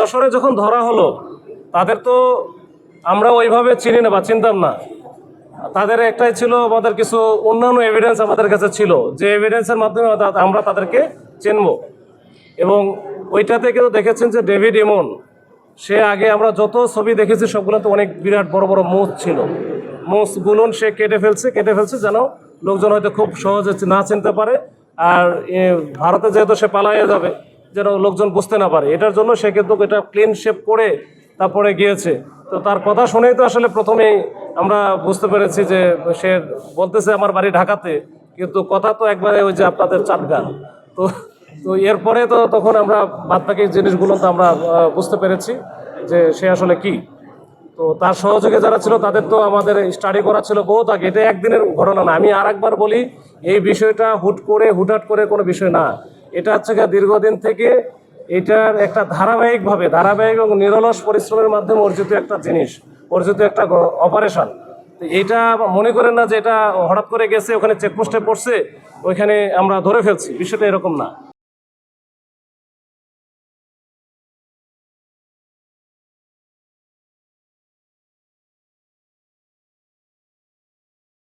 যশোরে যখন ধরা হলো তাদের তো আমরা ওইভাবে চিনি না বা চিনতাম না। তাদের একটাই ছিল, আমাদের কিছু অন্যান্য এভিডেন্স আমাদের কাছে ছিল, যে এভিডেন্সের মাধ্যমে আমরা তাদেরকে চিনব। এবং ওইটাতে কিন্তু দেখেছেন যে ডেভিড ইমন, সে আগে আমরা যত ছবি দেখেছি সবগুলোতে অনেক বিরাট বড় বড় মুখ ছিল। মুখগুলো সে কেটে ফেলছে যেন লোকজন হয়তো খুব সহজে না চিনতে পারে। আর ভারতে যেহেতু সে পালাইয়া যাবে, যেন লোকজন বুঝতে না পারে, এটার জন্য সে কিন্তু এটা ক্লিন শেপ করে তারপরে গিয়েছে। তো তার কথা শুনেই তো আসলে প্রথমেই আমরা বুঝতে পেরেছি যে সে বলতেছে আমার বাড়ি ঢাকাতে, কিন্তু কথা তো একবারে ওই যে আপনাদের চাটগান। তো তো এরপরে তো তখন আমরা বাদবাকি জিনিসগুলো তো আমরা বুঝতে পেরেছি যে সে আসলে কি। তো তার সহযোগী যারা ছিল তাদের তো আমাদের স্টাডি করা ছিল বহুত আগে, এটা একদিনের ঘটনা না। আমি আর একবার বলি, এই বিষয়টা হুটহাট করে কোনো বিষয় না। এটা হচ্ছে দীর্ঘদিন থেকে এটার একটা ধারাবাহিক এবং নিরলস পরিশ্রমের মাধ্যমে অর্জিত একটা জিনিস, অর্জিত একটা অপারেশন। তো এইটা মনে করেন না যে এটা হঠাৎ করে গেছে ওখানে চেকপোস্টে পড়ছে ওইখানে আমরা ধরে ফেলছি, বিষয়টা এরকম না।